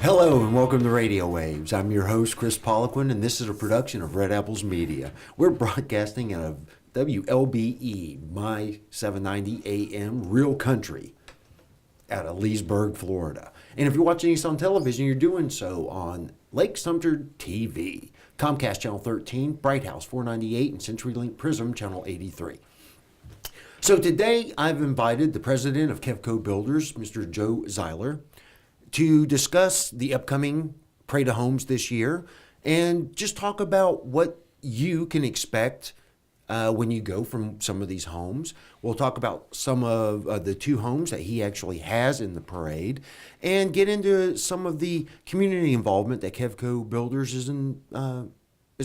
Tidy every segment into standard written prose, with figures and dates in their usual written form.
Hello and welcome to Radio Waves. I'm your host, Kris Poliquin, and this is a production of Red Apples Media. We're broadcasting out of WLBE, my 790 AM Real Country, out of Leesburg, Florida. And if you're watching us on television, you're doing so on Lake Sumter TV, Comcast Channel 13, Bright House 498, and CenturyLink Prism Channel 83. So today I've invited the president of Kevco Builders, Mr. Joe Ziler, to discuss the upcoming Parade of Homes this year and just talk about what you can expect when you go from some of these homes. We'll talk about some of the two homes that he actually has in the parade and get into some of the community involvement that Kevco Builders is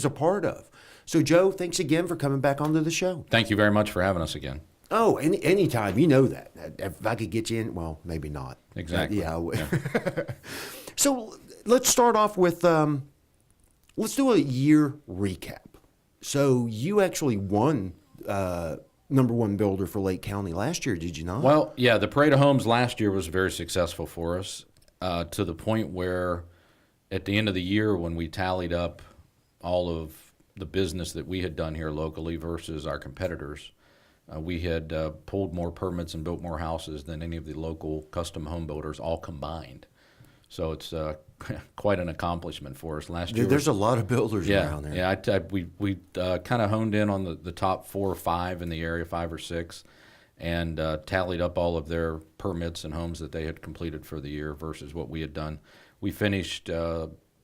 a part of. So, Joe, thanks again for coming back onto the show. Thank you very much for having us again. Oh, anytime. You know that. If I could get you in, well, maybe not. Exactly. Yeah. So let's start off with, let's do a year recap. So you actually won number one builder for Lake County last year, did you not? Well, yeah, the Parade of Homes last year was very successful for us to the point where at the end of the year when we tallied up all of the business that we had done here locally versus our competitors, we had pulled more permits and built more houses than any of the local custom home builders all combined. So it's quite an accomplishment for us. Last year, there's a lot of builders around there. Yeah, we kind of honed in on the top 4 or 5 in the area, 5 or 6, and tallied up all of their permits and homes that they had completed for the year versus what we had done. We finished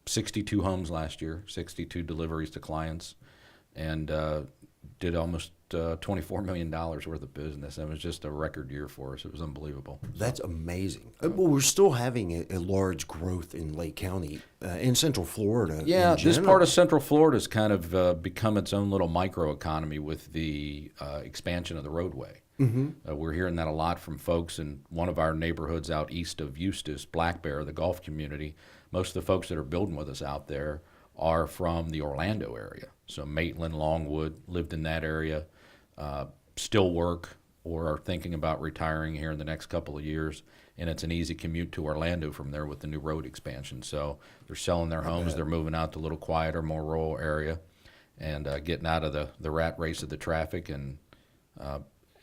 62 homes last year, 62 deliveries to clients, and did almost $24 million worth of business. It was just a record year for us. It was unbelievable. That's amazing. Well, we're still having a large growth in Lake County, in Central Florida. Yeah, this part of Central Florida has kind of become its own little microeconomy with the expansion of the roadway. Mm-hmm. We're hearing that a lot from folks in one of our neighborhoods out east of Eustis, Black Bear, the golf community. Most of the folks that are building with us out there are from the Orlando area. So Maitland, Longwood, lived in that area, still work or are thinking about retiring here in the next couple of years. And it's an easy commute to Orlando from there with the new road expansion. So they're selling their homes. They're moving out to a little quieter, more rural area and getting out of the rat race of the traffic and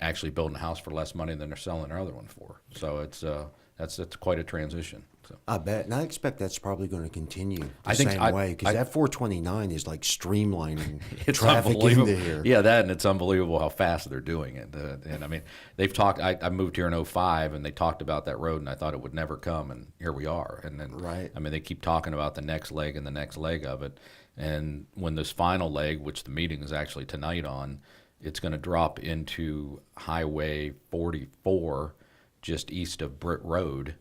actually building a house for less money than they're selling their other one for. So that's quite a transition. So. I bet, and I expect that's probably going to continue the same way because that 429 is like streamlining traffic into here. Yeah, that, and it's unbelievable how fast they're doing it. And I mean, they've talked. I moved here in 05, and they talked about that road, and I thought it would never come, and here we are. And then, right. I mean, they keep talking about the next leg and the next leg of it. And when this final leg, which the meeting is actually tonight on, it's going to drop into Highway 44, just east of Britt Road.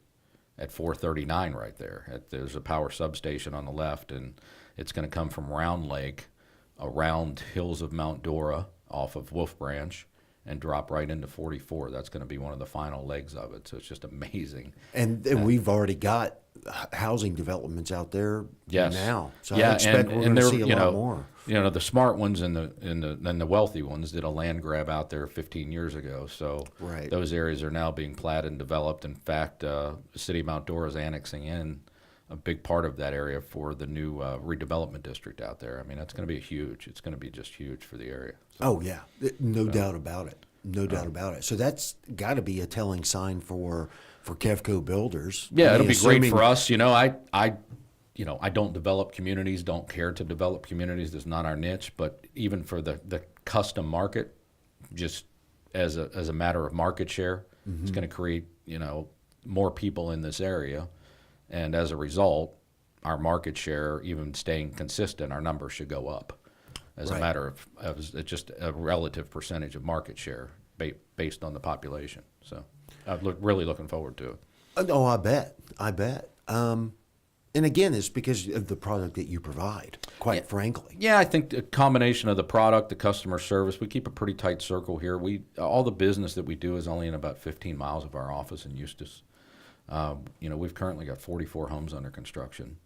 At 439 right there. There's a power substation on the left, and it's going to come from Round Lake around Hills of Mount Dora off of Wolf Branch and drop right into 44. That's going to be one of the final legs of it. So it's just amazing. And we've already got housing developments out there now. So yeah, I expect we're going to see a lot more. You know, the smart ones and the wealthy ones did a land grab out there 15 years ago. So right. Those areas are now being platted and developed. In fact, the city of Mount Dora is annexing in a big part of that area for the new redevelopment district out there. I mean, that's going to be it's going to be just huge for the area. So, oh, yeah. No doubt about it. No doubt about it. So that's got to be a telling sign for Kevco Builders. Yeah, it'll be great for us. You know, I don't develop communities, don't care to develop communities. That's not our niche. But even for the custom market, just as a matter of market share, mm-hmm. It's going to create, more people in this area. And as a result, our market share, even staying consistent, our numbers should go up as a matter of just a relative percentage of market share based on the population. So I'm really looking forward to it. Oh, I bet. And again, it's because of the product that you provide, quite frankly. Yeah, I think the combination of the product, the customer service, we keep a pretty tight circle here. All the business that we do is only in about 15 miles of our office in Eustis. We've currently got 44 homes under construction,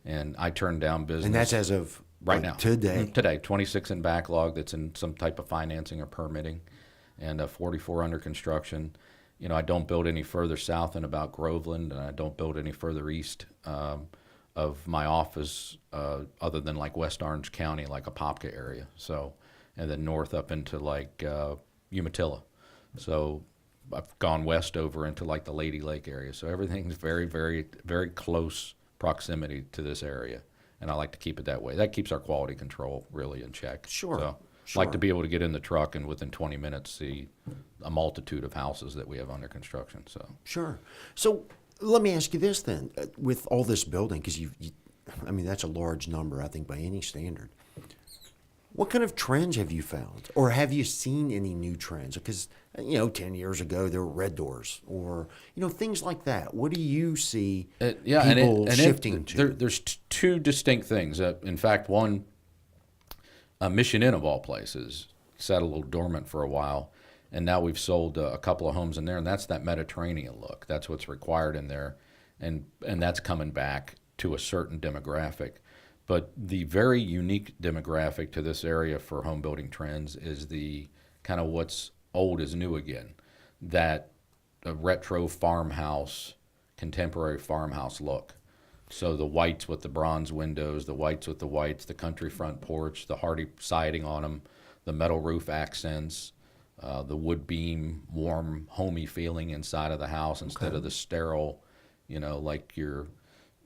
and I turn down business. And that's as of right now. Today. 26 in backlog that's in some type of financing or permitting, and 44 under construction. I don't build any further south than about Groveland, and I don't build any further east of my office other than like West Orange County, like Apopka area. So, and then north up into like Umatilla. So I've gone west over into like the Lady Lake area. So everything's very, very, very close proximity to this area. And I like to keep it that way. That keeps our quality control really in check. Sure. So Sure. like to be able to get in the truck and within 20 minutes see a multitude of houses that we have under construction. So Sure. So let me ask you this then. With all this building, because I mean, that's a large number, I think, by any standard. What kind of trends have you found? Or have you seen any new trends? Because, 10 years ago, there were red doors or, things like that. What do you see people shifting to? There's two distinct things. In fact, one, Mission Inn of all places, sat a little dormant for a while. And now we've sold a couple of homes in there, and that's that Mediterranean look. That's what's required in there, and that's coming back to a certain demographic. But the very unique demographic to this area for home building trends is the kind of what's old is new again, that retro farmhouse, contemporary farmhouse look. So the whites with the bronze windows, the whites with the whites, the country front porch, the hardy siding on them, the metal roof accents, the wood beam, warm, homey feeling inside of the house instead of the sterile, like your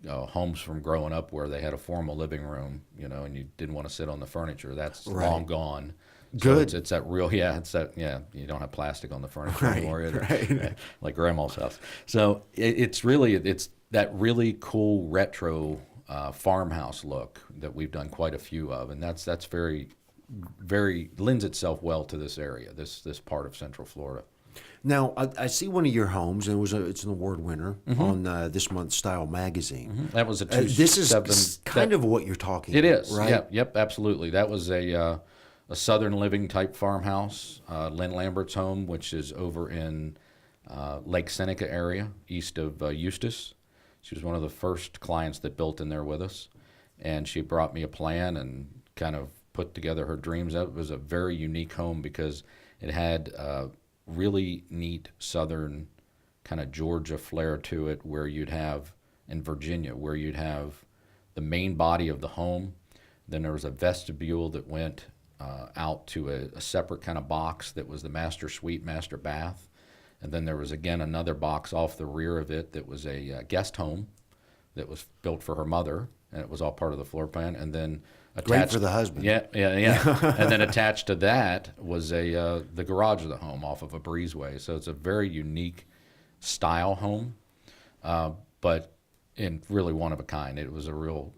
homes from growing up where they had a formal living room, and you didn't want to sit on the furniture. That's long gone. Good. So it's that real, you don't have plastic on the furniture anymore either, right. like grandma's house. So it's that really cool retro farmhouse look that we've done quite a few of, and that's very, very lends itself well to this area, this part of Central Florida. Now, I see one of your homes, and it's an award winner on this month's Style magazine. That was a this is kind of what you're talking It about, is, right? Yep, absolutely. That was a Southern living type farmhouse, Lynn Lambert's home, which is over in Lake Seneca area, east of Eustis. She was one of the first clients that built in there with us, and she brought me a plan and kind of put together her dreams. That was a very unique home because it had really neat southern kind of Georgia flair to it, where you'd have in Virginia, where you'd have the main body of the home. Then there was a vestibule that went out to a separate kind of box that was the master suite, master bath. And then there was, again, another box off the rear of it that was a guest home that was built for her mother, and it was all part of the floor plan. And then attached, Great for the husband. Yeah. And then attached to that was the garage of the home off of a breezeway. So it's a very unique style home, but in really one of a kind. It was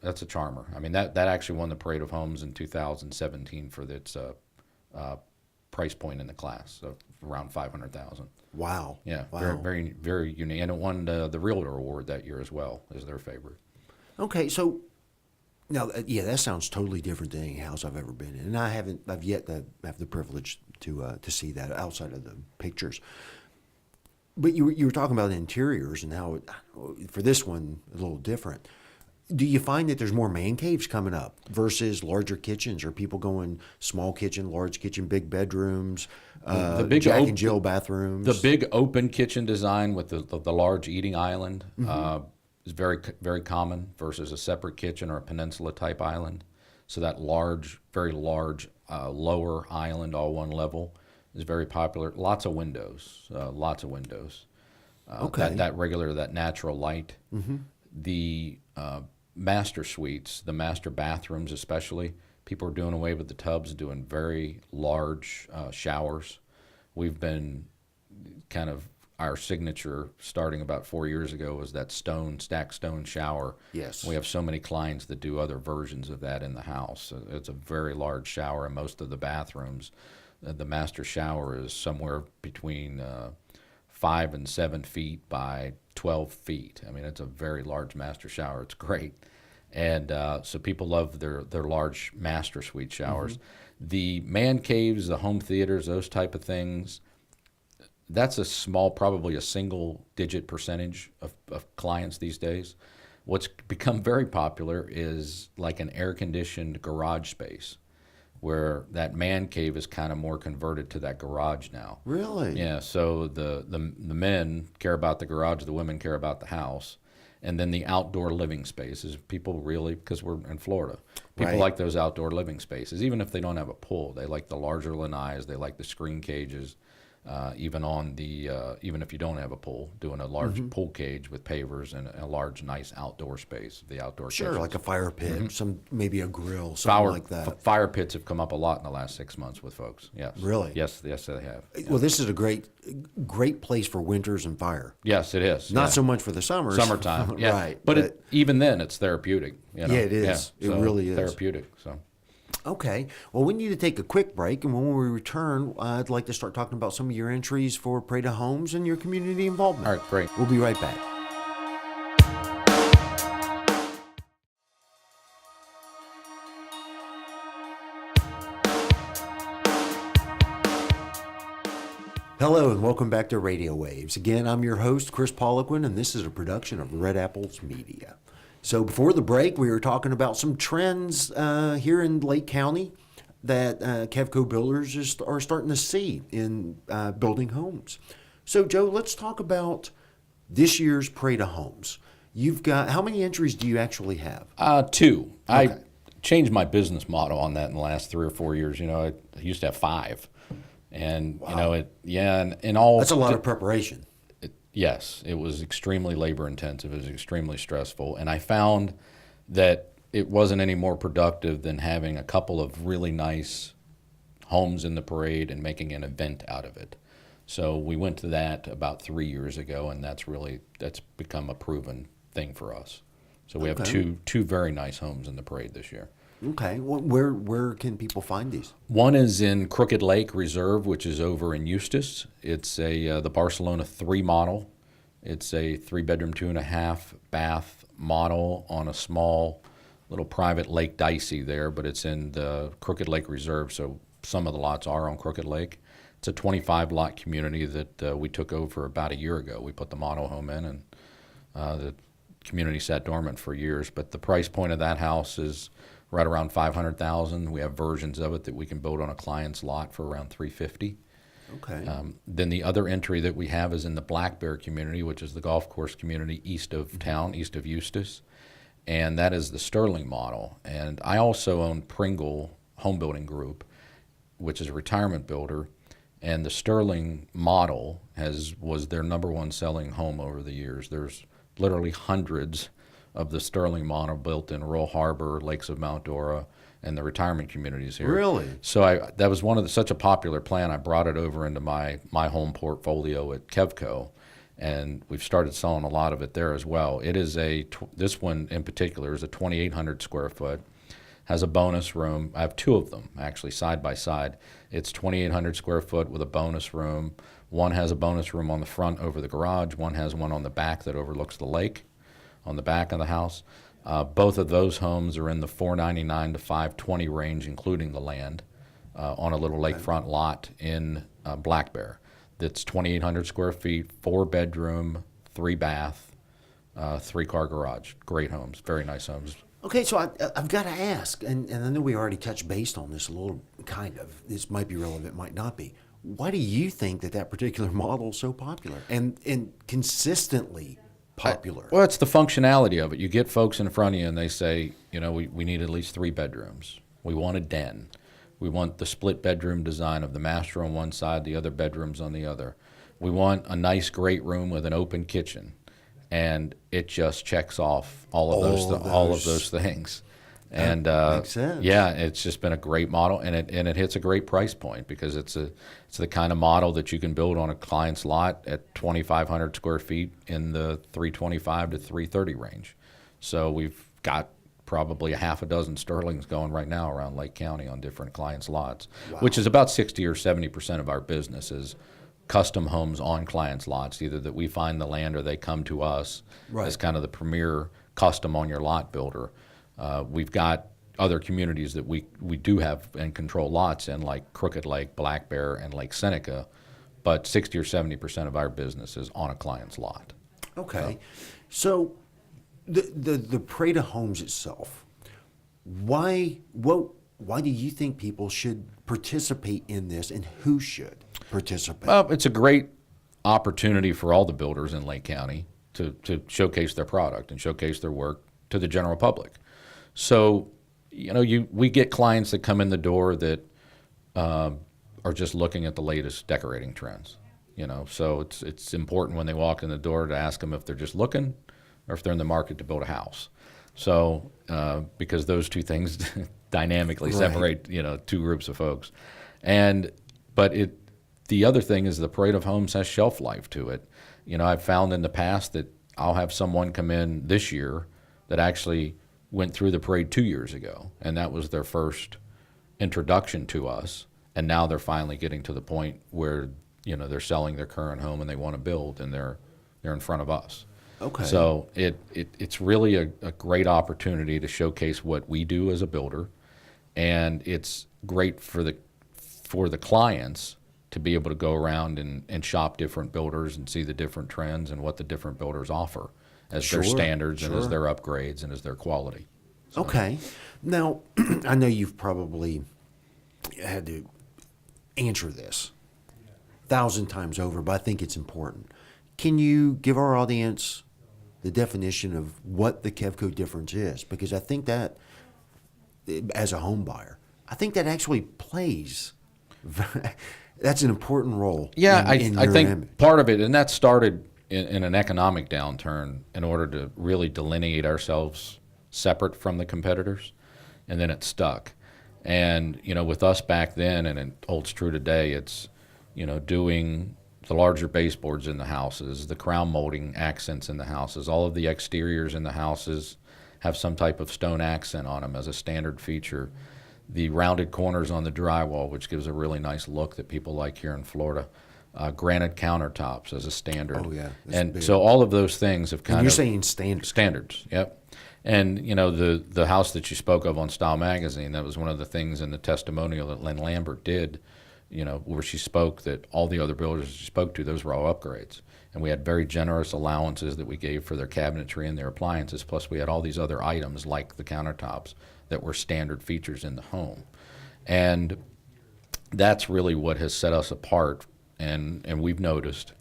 that's a charmer. I mean, that actually won the Parade of Homes in 2017 for its price point in the class, so around $500,000. Wow. Yeah, Wow. very, very, very unique. And it won the Realtor Award that year as well as their favorite. Okay, so now, that sounds totally different than any house I've ever been in, and I've yet to have the privilege to see that outside of the pictures. But you were talking about interiors and how for this one a little different. Do you find that there's more man caves coming up versus larger kitchens? Are people going small kitchen, large kitchen, big bedrooms, the big Jack and Jill bathrooms? The big open kitchen design with the large eating island is very, very common versus a separate kitchen or a peninsula type island. So that large, very large lower island, all one level, is very popular. Lots of windows. Okay. That natural light. The master suites, the master bathrooms especially, people are doing away with the tubs, doing very large showers. We've been kind of, our signature starting about 4 years ago was that stacked stone shower. Yes. We have so many clients that do other versions of that in the house. It's a very large shower in most of the bathrooms. The master shower is somewhere between 5 and 7 feet by 12 feet. I mean, it's a very large master shower. It's great. And so people love their large master suite showers. The man caves, the home theaters, those type of things, that's a small, probably a single-digit percentage of clients these days. What's become very popular is like an air-conditioned garage space. where that man cave is kind of more converted to that garage now. Really? Yeah, so the men care about the garage, the women care about the house, and then the outdoor living spaces. People really, because we're in Florida, people Right. like those outdoor living spaces, even if they don't have a pool. They like the larger lanais, they like the screen cages. Even if you don't have a pool, doing a large pool cage with pavers and a large, nice outdoor space, the outdoor Sure, kitchens. like a fire pit, maybe a grill, something like that. Fire pits have come up a lot in the last 6 months with folks. Yes. Really? Yes, they have. Well, this is a great place for winters and fire. Yes, it is. Not yeah. so much for the summers. Summertime. Yeah. Right. But even then, it's therapeutic. You know? Yeah, it is. It really is. Therapeutic. So. Okay. Well, we need to take a quick break, and when we return, I'd like to start talking about some of your entries for Prada Homes and your community involvement. All right, great. We'll be right back. Hello and welcome back to Radio Waves. Again, I'm your host, Kris Poliquin, and this is a production of Red Apples Media. So before the break, we were talking about some trends here in Lake County that Kevco Builders are starting to see in building homes. So Joe, let's talk about this year's Prada Homes. You've got, how many entries do you actually have? 2. Okay. I changed my business model on that in the last 3 or 4 years. You know, I used to have 5. And, Wow. and all. That's a lot of preparation. Yes, it was extremely labor intensive. It was extremely stressful. And I found that it wasn't any more productive than having a couple of really nice homes in the parade and making an event out of it. So we went to that about 3 years ago, and that's become a proven thing for us. So we have two very nice homes in the parade this year. Okay. Well, where can people find these? One is in Crooked Lake Reserve, which is over in Eustis. It's the Barcelona 3 model. It's a 3-bedroom, 2.5-bath model on a small little private Lake Dicey there, but it's in the Crooked Lake Reserve, so some of the lots are on Crooked Lake. It's a 25-lot community that we took over about a year ago. We put the model home in, and the community sat dormant for years, but the price point of that house is right around $500,000. We have versions of it that we can build on a client's lot for around $350,000. Okay. Then the other entry that we have is in the Black Bear community, which is the golf course community east of town, east of Eustis, and that is the Sterling model. And I also own Pringle Home Building Group, which is a retirement builder, and the Sterling model was their number one selling home over the years. There's literally hundreds of the Sterling model built in Royal Harbor, Lakes of Mount Dora, and the retirement communities here. Really? So that was such a popular plan. I brought it over into my home portfolio at Kevco, and we've started selling a lot of it there as well. It is this one in particular is a 2,800 square foot, has a bonus room. I have 2 of them actually side by side. It's 2,800 square foot with a bonus room. One has a bonus room on the front over the garage. One has one on the back that overlooks the lake on the back of the house. Both of those homes are in the $499 to $520 range, including the land, on a little lakefront lot in Black Bear. That's 2,800 square feet, 4-bedroom, 3-bath, 3-car garage. Great homes, very nice homes. Okay, so I've got to ask, and I know we already touched base on this a little, kind of. This might be relevant, might not be. Why do you think that particular model is so popular and consistently popular? Well, it's the functionality of it. You get folks in front of you and they say, we need at least 3 bedrooms. We want a den. We want the split bedroom design of the master on one side, the other bedrooms on the other. We want a nice, great room with an open kitchen. And it just checks off all of those things. And makes sense. yeah, it's just been a great model, and it hits a great price point because it's the kind of model that you can build on a client's lot at 2,500 square feet in the 325 to 330 range. So we've got probably a half a dozen Sterlings going right now around Lake County on different clients' lots, which is about 60 or 70% of our business is custom homes on clients' lots, either that we find the land or they come to us as kind of the premier custom on your lot builder. We've got other communities that we do have and control lots in, like Crooked Lake, Black Bear, and Lake Seneca, but 60 or 70% of our business is on a client's lot. Okay. So the Prada Homes itself, what why do you think people should participate in this, and who should participate? Well, it's a great opportunity for all the builders in Lake County to showcase their product and showcase their work to the general public. So, we get clients that come in the door that are just looking at the latest decorating trends. So it's important when they walk in the door to ask them if they're just looking or if they're in the market to build a house. So because those two things dynamically separate, two groups of folks. But the other thing is the Parade of Homes has shelf life to it. I've found in the past that I'll have someone come in this year that actually went through the parade 2 years ago, and that was their first introduction to us. And now they're finally getting to the point where they're selling their current home and they want to build, and they're in front of us. Okay. So it's really a great opportunity to showcase what we do as a builder, and it's great for the clients to be able to go around and shop different builders and see the different trends and what the different builders offer as their standards and as their upgrades and as their quality. So. Okay. Now, I know you've probably had to answer this 1,000 times over, but I think it's important. Can you give our audience the definition of what the Kevco difference is? Because I think that, as a home buyer, I think that actually plays, that's an important role. Yeah, I think image. Part of it, and that started in an economic downturn in order to really delineate ourselves separate from the competitors, and then it stuck. And, with us back then, and it holds true today, it's, doing the larger baseboards in the houses, the crown molding accents in the houses, all of the exteriors in the houses have some type of stone accent on them as a standard feature. The rounded corners on the drywall, which gives a really nice look that people like here in Florida. Granite countertops as a standard. Oh, yeah. And big. So all of those things have kind of... You're saying standards. Standards, yep. And, the house that you spoke of on Style Magazine, that was one of the things in the testimonial that Lynn Lambert did, where she spoke that all the other builders she spoke to, those were all upgrades. And we had very generous allowances that we gave for their cabinetry and their appliances, plus we had all these other items like the countertops that were standard features in the home. And that's really what has set us apart. And we've noticed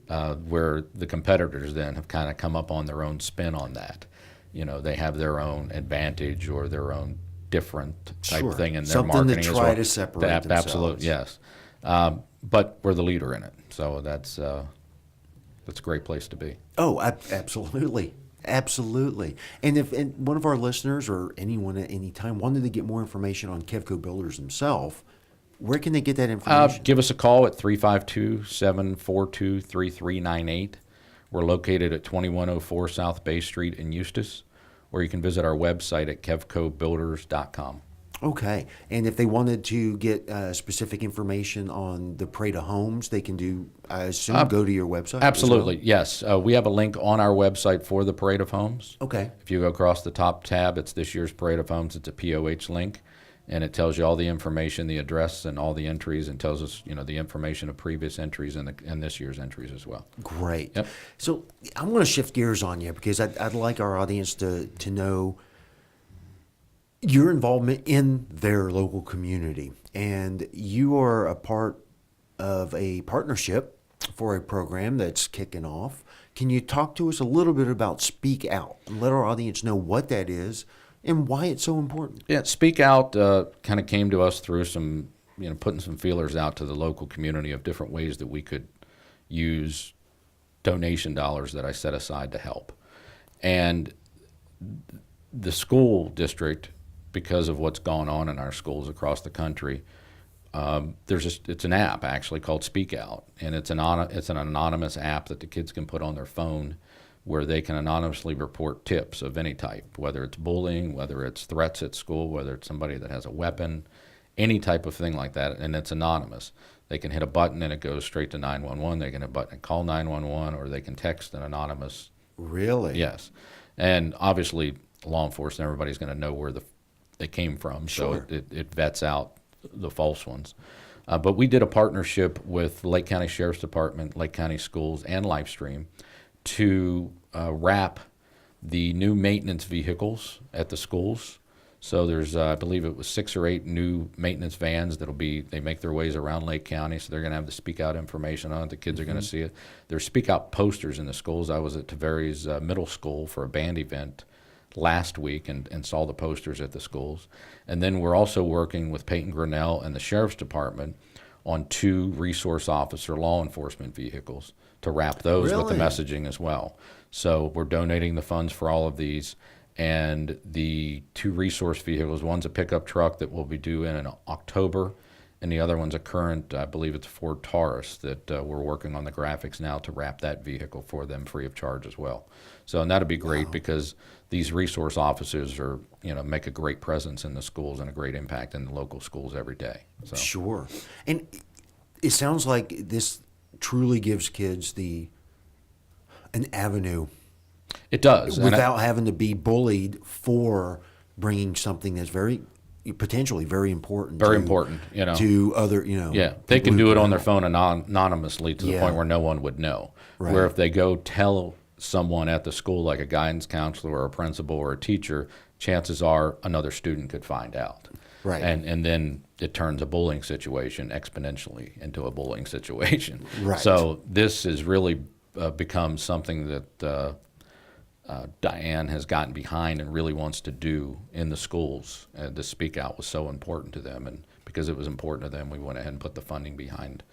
where the competitors then have kind of come up on their own spin on that. They have their own advantage or their own different type thing in their Something marketing to as try well. to separate themselves. Absolutely, yes. But we're the leader in it, so that's a great place to be. Oh, absolutely. Absolutely. And if one of our listeners or anyone at any time wanted to get more information on Kevco Builders himself, where can they get that information? Give us a call at 352-742-3398. We're located at 2104 South Bay Street in Eustis, or you can visit our website at kevcobuilders.com. Okay. And if they wanted to get specific information on the Parade of Homes, they can do, I assume, go to your website? Absolutely, yes. We have a link on our website for the Parade of Homes. Okay. If you go across the top tab, it's this year's Parade of Homes. It's a POH link, and it tells you all the information, the address, and all the entries, and tells us, the information of previous entries and this year's entries as well. Great. Yep. So I'm going to shift gears on you because I'd like our audience to know your involvement in their local community. And you are a part of a partnership for a program that's kicking off. Can you talk to us a little bit about SpeakOut and let our audience know what that is and why it's so important? Yeah, SpeakOut kind of came to us through some, putting some feelers out to the local community of different ways that we could use donation dollars that I set aside to help. And the school district, because of what's gone on in our schools across the country, it's an app actually called SpeakOut, and it's an anonymous app that the kids can put on their phone where they can anonymously report tips of any type, whether it's bullying, whether it's threats at school, whether it's somebody that has a weapon, any type of thing like that, and it's anonymous. They can hit a button and it goes straight to 911. They can hit a button and call 911, or they can text an anonymous. Really? Yes. And obviously law enforcement, everybody's going to know where they came from, Sure. So it vets out the false ones. But we did a partnership with Lake County Sheriff's Department, Lake County Schools, and Livestream to wrap the new maintenance vehicles at the schools So there's, I believe it was 6 or 8 new maintenance vans they make their ways around Lake County, so they're going to have the SpeakOut information on it. The kids are going to see it. There's SpeakOut posters in the schools. I was at Taveri's middle school for a band event last week and saw the posters at the schools. And then we're also working with Peyton Grinnell and the Sheriff's Department on 2 resource officer law enforcement vehicles to wrap those with the messaging as well. So we're donating the funds for all of these. And the 2 resource vehicles, one's a pickup truck that will be due in October, and the other one's a current, I believe it's a Ford Taurus that we're working on the graphics now to wrap that vehicle for them free of charge as well. So, and that'll be great because these resource officers are, make a great presence in the schools and a great impact in the local schools every day. So. Sure. And it sounds like this truly gives kids an avenue. It does. Without having to be bullied for bringing something that's potentially very important. Very important, to other, Yeah, they can do it on their phone anonymously to the point where no one would know. Right. Where if they go tell someone at the school, like a guidance counselor or a principal or a teacher, chances are another student could find out. Right. And then it turns a bullying situation exponentially into a bullying situation. Right. So this has really become something that Diane has gotten behind and really wants to do in the schools. The SpeakOut was so important to them, and because it was important to them, we went ahead and put the funding behind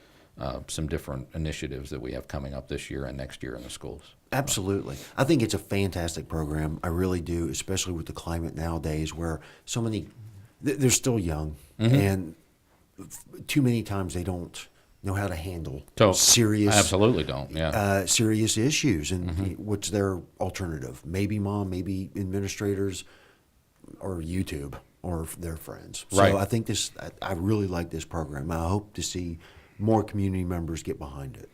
some different initiatives that we have coming up this year and next year in the schools. Absolutely. I think it's a fantastic program. I really do, especially with the climate nowadays where so many, they're still young, and too many times they don't know how to handle serious. Absolutely don't. Yeah. Serious issues, and what's their alternative? Maybe mom, maybe administrators, or YouTube, or their friends. So right. I think I really like this program. I hope to see more community members get behind it.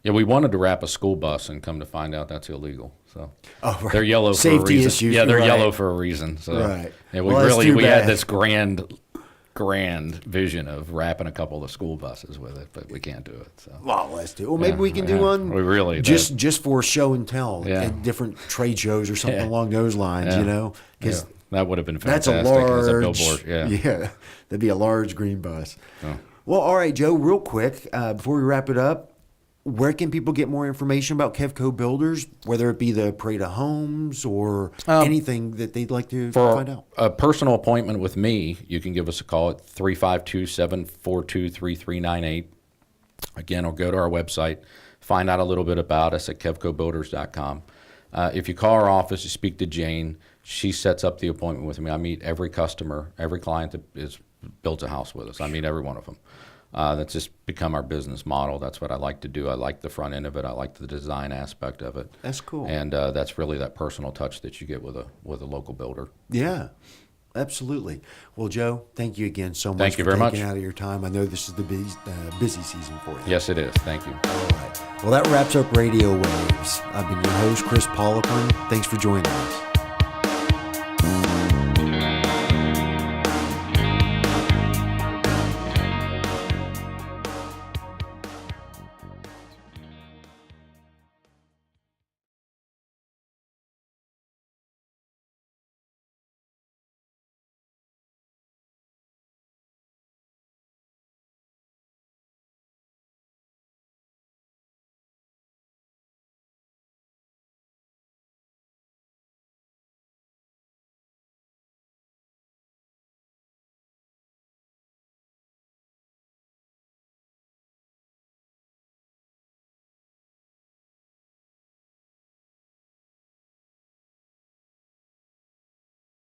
Yeah, we wanted to wrap a school bus, and come to find out that's illegal. So right. They're yellow for a reason. Safety issues. Yeah, they're right. yellow for a reason. So right. Yeah, we had this grand vision of wrapping a couple of school buses with it, but we can't do it. So. Well, let's do it. Well, maybe we can do one. We really just for show and tell at different trade shows or something along those lines. Because that would have been fantastic. That's a large as a billboard. Yeah, that'd be a large green bus. Oh. Well, all right, Joe. Real quick before we wrap it up, where can people get more information about Kevco Builders, whether it be the parade of homes or anything that they'd like to find out? For a personal appointment with me, you can give us a call at 352-742-3398. Again, or go to our website, find out a little bit about us at kevcobuilders.com. If you call our office, you speak to Jane, she sets up the appointment with me. I meet every customer, every client that builds a house with us. I meet every one of them. That's just become our business model. That's what I like to do. I like the front end of it. I like the design aspect of it. That's cool. And that's really that personal touch that you get with a local builder. Yeah, absolutely. Well, Joe, thank you again so much thank you for very taking much. Out of your time. I know this is the busy season for you. Yes, it is. Thank you. All right. Well, that wraps up Radio Waves. I've been your host, Kris Poliquin. Thanks for joining us.